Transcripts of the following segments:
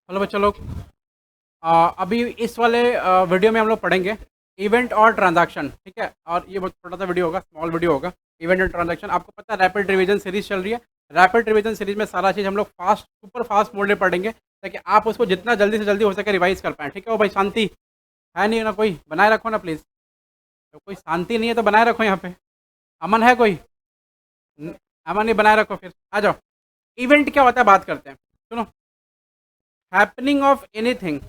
Hello बच्चों लोग। अभी इस वाले वीडियो में हम लोग पढ़ेंगे इवेंट और ट्रांजैक्शन। ठीक है, और ये बहुत छोटा सा वीडियो होगा, स्मॉल वीडियो होगा। इवेंट और ट्रांजैक्शन, आपको पता है रैपिड रिवीजन सीरीज चल रही है। रैपिड रिवीजन सीरीज में सारा चीज़ हम लोग फास्ट, सुपर फास्ट मोड में पढ़ेंगे ताकि आप उसको जितना जल्दी से जल्दी हो सके रिवाइज कर पाएँ। ठीक है, वो भाई शांति है नहीं ना, कोई बनाए रखो ना प्लीज़। तो कोई शांति नहीं है तो बनाए रखो यहाँ पे। अमन है कोई? अमन नहीं, बनाए रखो फिर। आ जाओ। इवेंट क्या होता है बात करते हैं, सुनो। Happening of anything,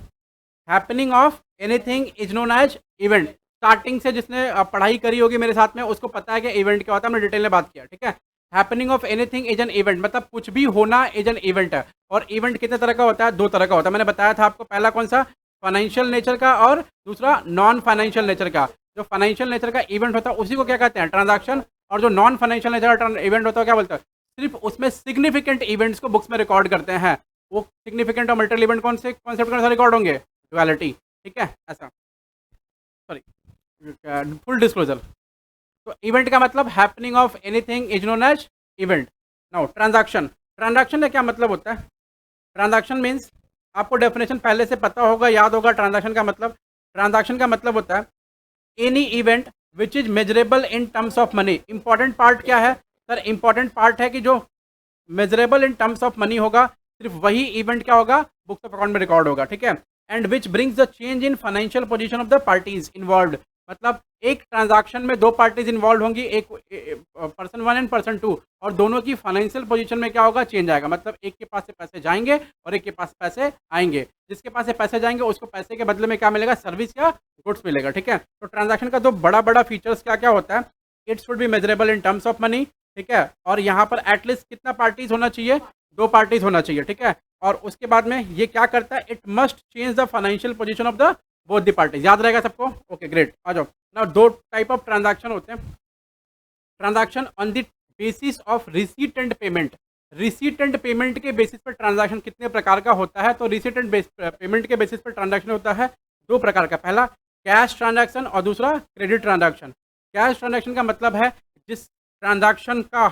happening of anything is known as event. Starting से जिसने पढ़ाई करी होगी मेरे साथ में उसको पता है कि इवेंट क्या होता है, हमने डिटेल में बात किया। ठीक है, happening of anything is an event, मतलब कुछ भी होना इज एन इवेंट है। और इवेंट कितने तरह का होता है? दो तरह का होता है। मैंने बताया था आपको, पहला कौन सा? फाइनेंशियल नेचर का, और दूसरा नॉन फाइनेंशियल नेचर का। जो फाइनेंशियल नेचर का इवेंट होता है उसी को क्या कहते हैं? ट्रांजैक्शन। और जो नॉन फाइनेंशियल नेचर का इवेंट होता है क्या बोलते हैं? सिर्फ उसमें सिग्निफिकेंट इवेंट्स को बुक्स में रिकॉर्ड करते हैं। वो सिग्निफिकेंट और मल्टीपल इवेंट कौन से कॉन्सेप्ट के अनुसार रिकॉर्ड होंगे? डुअलिटी। ठीक है, ऐसा। Sorry, full disclosure. तो इवेंट का मतलब happening of anything is known as event. Now transaction, transaction का क्या मतलब होता है? ट्रांजैक्शन मीन्स, आपको डेफिनेशन पहले से पता होगा, याद होगा। ट्रांजैक्शन का मतलब, ट्रांजैक्शन का मतलब होता है any event which is measurable in terms of money. Important part क्या है सर? इंपॉर्टेंट पार्ट है कि जो measurable in terms of money होगा, सिर्फ वही इवेंट क्या होगा? बुक्स ऑफ अकाउंट में रिकॉर्ड होगा। ठीक है, and which brings the change in financial position of the parties involved. मतलब एक ट्रांजैक्शन में दो पार्टीज इन्वॉल्व होंगी, एक person one and person two, और दोनों की फाइनेंशियल पोजीशन में क्या होगा? चेंज आएगा। मतलब एक के पास से पैसे जाएंगे और एक के पास पैसे आएंगे। जिसके पास से पैसे जाएंगे उसको पैसे के बदले में क्या मिलेगा? सर्विस या गुड्स मिलेगा। ठीक है, तो ट्रांजैक्शन का दो बड़ा बड़ा फीचर्स क्या क्या होता है? It should be measurable in terms of money. ठीक है, और यहाँ पर एटलीस्ट कितना पार्टीज होना चाहिए? दो पार्टीज होना चाहिए। ठीक है, और उसके बाद में ये क्या करता है? It must change the financial position of the both the parties. याद रहेगा सबको? ओके ग्रेट, आ जाओ ना। दो टाइप ऑफ ट्रांजैक्शन होते हैं। Transaction on the basis of receipt and payment. Receipt and payment के बेसिस पर ट्रांजैक्शन कितने प्रकार का होता है? तो रिसीट एंड पेमेंट के बेसिस पर ट्रांजैक्शन होता है दो प्रकार का। पहला कैश ट्रांजैक्शन और दूसरा क्रेडिट ट्रांजैक्शन। कैश ट्रांजैक्शन का मतलब है जिस ट्रांजैक्शन का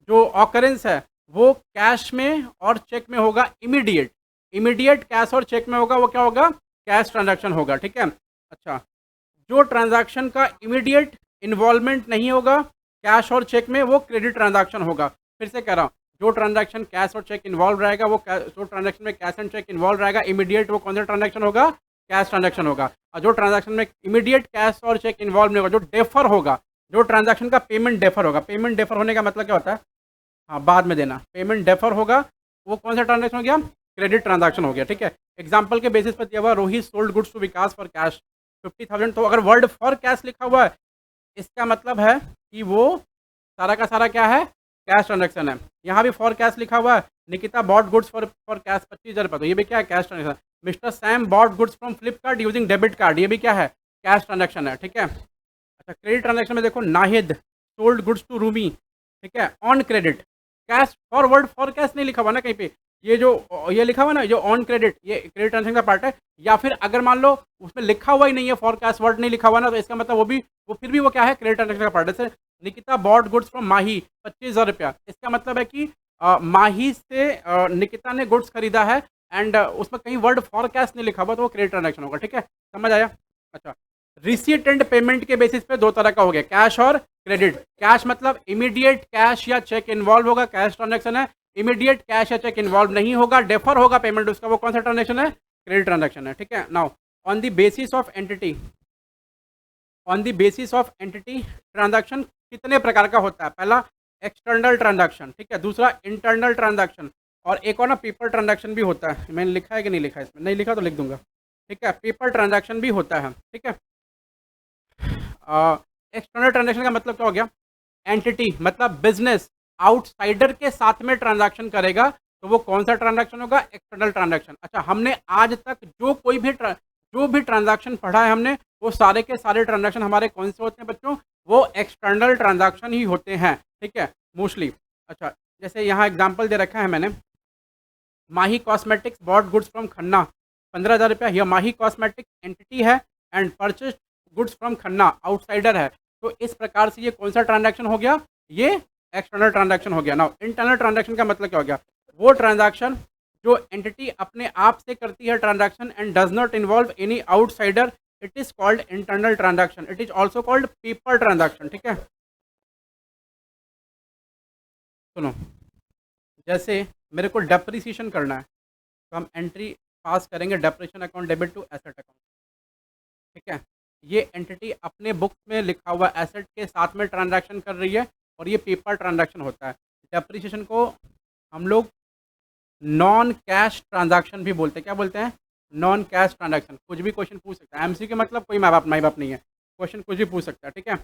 जो ऑकरेंस है वो कैश में और चेक में होगा। इमीडिएट, इमीडिएट कैश और चेक में होगा, वो क्या होगा? कैश ट्रांजैक्शन होगा। ठीक है, अच्छा। जो ट्रांजैक्शन का इमीडिएट इन्वॉल्वमेंट नहीं होगा कैश और चेक में, वो क्रेडिट ट्रांजैक्शन होगा। फिर से कह रहा हूँ, जो ट्रांजैक्शन कैश और चेक इन्वॉल्व रहेगा, वो जो ट्रांजैक्शन में कैश एंड चेक इन्वॉल्व रहेगा इमीडिएट, वो कौन सा ट्रांजैक्शन होगा? कैश ट्रांजैक्शन होगा। और जो ट्रांजैक्शन में इमीडिएट कैश और चेक इन्वॉल्व नहीं होगा, जो डेफर होगा, जो ट्रांजैक्शन का पेमेंट डेफर होगा। पेमेंट डेफर होने का मतलब क्या होता है? हाँ, बाद में देना। पेमेंट डेफर होगा, वो कौन सा ट्रांजैक्शन हो गया? क्रेडिट ट्रांजैक्शन हो गया। ठीक है, एग्जाम्पल के बेसिस पर दिया हुआ, Rohit sold goods to Vikas for cash 50,000। तो अगर वर्ड फॉर कैश लिखा हुआ है इसका मतलब है कि वो सारा का सारा क्या है? कैश ट्रांजैक्शन है। यहाँ भी फॉर कैश लिखा हुआ है, Nikita bought goods for cash 25,000 रुपये, तो ये भी क्या है? Cash transaction. Mister Sam bot goods from Flipkart using debit card, ये भी क्या है? कैश ट्रांजैक्शन है। ठीक है, अच्छा। क्रेडिट ट्रांजैक्शन में देखो, Nahid sold goods to Rumi, ठीक है, on credit. Cash forward for cash नहीं लिखा हुआ ना कहीं पे। ये जो ये लिखा हुआ ना, जो ऑन क्रेडिट, ये क्रेडिट ट्रांजैक्शन का पार्ट है। या फिर अगर मान लो उसमें लिखा हुआ ही नहीं है, फॉर कैश वर्ड नहीं लिखा हुआ ना, तो इसका मतलब वो फिर भी वो क्या है? क्रेडिट ट्रांजैक्शन का पार्ट है। जैसे निकिता बॉट गुड्स फ्रॉम माही 25,000 रुपया, इसका मतलब है कि माही से निकिता ने गुड्स खरीदा है, एंड उसमें कहीं वर्ड फॉर कैश नहीं लिखा हुआ, तो वो क्रेडिट ट्रांजैक्शन होगा। ठीक है, समझ आया? अच्छा। रिसीट एंड पेमेंट के बेसिस पे दो तरह का हो गया, कैश और क्रेडिट। कैश मतलब इमीडिएट कैश या चेक इन्वॉल्व होगा, कैश ट्रांजैक्शन है। इमीडिएट कैश या चेक इन्वॉल्व नहीं होगा, डेफर होगा पेमेंट उसका, वो कौन सा ट्रांजैक्शन है? क्रेडिट ट्रांजैक्शन है। ठीक है, now on the basis of entity, on the basis of entity transaction कितने प्रकार का होता है? पहला एक्सटर्नल ट्रांजैक्शन, ठीक है, दूसरा इंटरनल ट्रांजैक्शन, और एक और ना पेपर ट्रांजैक्शन भी होता है। मैंने लिखा है कि नहीं लिखा है इसमें? नहीं लिखा तो लिख दूंगा। ठीक है, पेपर ट्रांजैक्शन भी होता है। ठीक है, एक्सटर्नल ट्रांजैक्शन का मतलब क्या हो गया? एंटिटी मतलब बिजनेस आउटसाइडर के साथ में ट्रांजैक्शन करेगा, तो वो कौन सा ट्रांजैक्शन होगा? External transaction. अच्छा, हमने आज तक जो भी ट्रांजैक्शन पढ़ा है हमने, वो सारे के सारे ट्रांजैक्शन हमारे कौन से होते हैं बच्चों? वो एक्सटर्नल ट्रांजैक्शन ही होते हैं। ठीक है, मोस्टली। अच्छा, जैसे यहाँ एग्जाम्पल दे रखा है मैंने, Mahi cosmetics bought goods from Khanna 15,000 रुपया। यह माही कॉस्मेटिक्स एंटिटी है and purchase goods from Khanna outsider है। तो इस प्रकार से ये कौन सा ट्रांजैक्शन हो गया? ये एक्सटर्नल ट्रांजैक्शन हो गया। नाउ इंटरनल ट्रांजैक्शन का मतलब क्या हो गया? वो ट्रांजैक्शन जो एंटिटी अपने आप से करती है transaction and does not involve any outsider, it is called internal transaction, it is also called paper transaction. ठीक है, सुनो, जैसे मेरे को डेप्रिसिएशन करना है तो हम एंट्री पास करेंगे depreciation account debit to asset account. ठीक है, ये एंटिटी अपने बुक्स में लिखा हुआ एसेट के साथ में ट्रांजैक्शन कर रही है और ये पेपर ट्रांजैक्शन होता है। डेप्रिसिएशन को हम लोग नॉन कैश ट्रांजैक्शन भी बोलते हैं। क्या बोलते हैं? Non cash transaction. कुछ भी क्वेश्चन पूछ सकता है, एमसी के मतलब कोई माई बाप नहीं है, क्वेश्चन कुछ भी पूछ सकता है। ठीक है,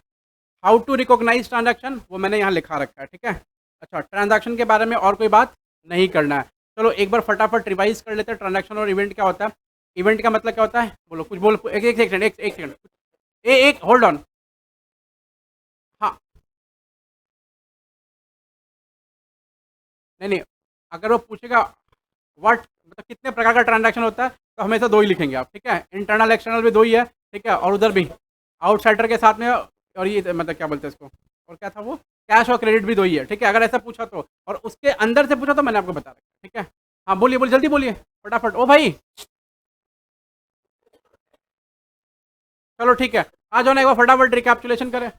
हाउ टू रिकॉग्नाइज ट्रांजैक्शन वो मैंने यहाँ लिखा रखा है। ठीक है, अच्छा, ट्रांजैक्शन के बारे में और कोई बात नहीं करना है। चलो एक बार फटाफट रिवाइज कर लेते हैं, ट्रांजैक्शन और इवेंट क्या होता है। इवेंट का मतलब क्या होता है? बोलो, कुछ बोलो, एक एक सेकंड, एक सेकंड, एक होल्ड ऑन। हाँ, नहीं नहीं, अगर वो पूछेगा व्हाट मतलब कितने प्रकार का ट्रांजैक्शन होता है तो हमेशा दो ही लिखेंगे आप। ठीक है, इंटरनल एक्सटर्नल भी दो ही है। ठीक है, और उधर भी आउटसाइडर के साथ में, और ये मतलब क्या बोलते हैं इसको, और क्या था वो, कैश और क्रेडिट भी दो ही है। ठीक है, अगर ऐसा पूछा तो, और उसके अंदर से पूछा तो मैंने आपको बता रखा है। ठीक है, हाँ बोलिए बोलिए, जल्दी बोलिए फटाफट। ओ भाई, चलो ठीक है, आ जाओ ना एक बार फटाफट रिकैप्चुलेशन करें।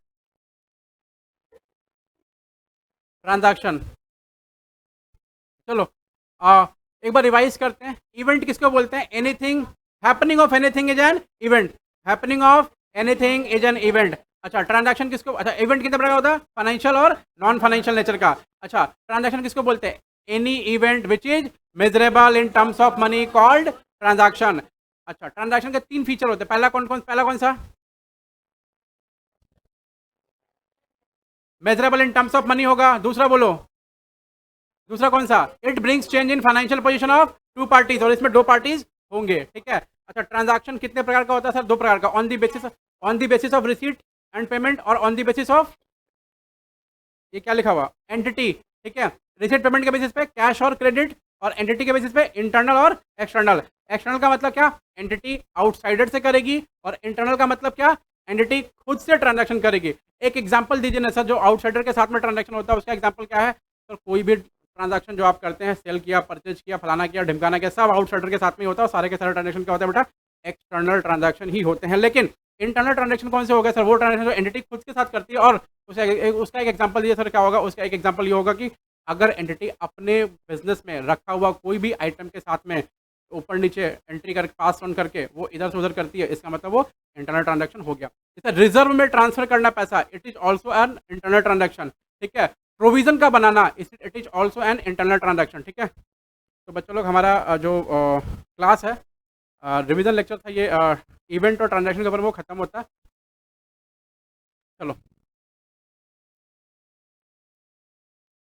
ट्रांजैक्शन, चलो एक बार रिवाइज करते हैं। इवेंट किसको बोलते हैं? Anything, happening of anything is an event, happening of anything is an event. अच्छा, ट्रांजैक्शन किसको, अच्छा इवेंट कितने प्रकार का होता है? फाइनेंशियल और नॉन फाइनेंशियल नेचर का। अच्छा, ट्रांजैक्शन किसको बोलते हैं? Any event which is measurable in terms of money called transaction. अच्छा, ट्रांजैक्शन के तीन फीचर होते हैं, पहला कौन सा? Measurable in terms of money होगा। दूसरा बोलो, दूसरा कौन सा? It brings change in financial position of two parties, और इसमें दो पार्टीज होंगे। ठीक है, अच्छा, ट्रांजैक्शन कितने प्रकार का होता है सर? दो प्रकार का, on the basis of receipt and payment, और ऑन द बेसिस ऑफ, ये क्या लिखा हुआ, एंटिटी। ठीक है, रिसीट पेमेंट के बेसिस पे कैश और क्रेडिट, और एंटिटी के बेसिस पे इंटरनल और एक्सटर्नल। एक्सटर्नल का मतलब क्या? एंटिटी आउटसाइडर से करेगी, और इंटरनल का मतलब क्या? एंटिटी खुद से ट्रांजैक्शन करेगी। एक एग्जांपल दीजिए ना सर, जो आउटसाइडर के साथ में ट्रांजैक्शन होता है उसका एग्जांपल क्या है सर? कोई भी ट्रांजैक्शन जो आप करते हैं, सेल किया, परचेज किया, फलाना किया, ढिमकाना किया, सब आउटसाइडर के साथ में ही होता है, और सारे के सारे ट्रांजैक्शन क्या होता है बेटा? एक्सटर्नल ट्रांजैक्शन ही होते हैं। लेकिन इंटरनल ट्रांजैक्शन कौन से हो गए सर? वो ट्रांजैक्शन जो एंटिटी खुद के साथ करती है। और उसका एक एग्जांपल दिए सर, क्या होगा उसका? एक एग्जांपल ये होगा कि अगर एंटिटी अपने बिजनेस में रखा हुआ कोई भी आइटम के साथ में ऊपर नीचे एंट्री करके, पास ऑन करके वो इधर से उधर करती है, इसका मतलब वो इंटरनल ट्रांजैक्शन हो गया। जैसे रिजर्व में ट्रांसफर करना पैसा, it is also an internal transaction. ठीक है, प्रोविजन का बनाना, it is also an internal transaction. ठीक है, तो बच्चों लोग, हमारा जो क्लास है, रिवीजन लेक्चर था ये, इवेंट और ट्रांजैक्शन के ऊपर, वो खत्म होता है। चलो।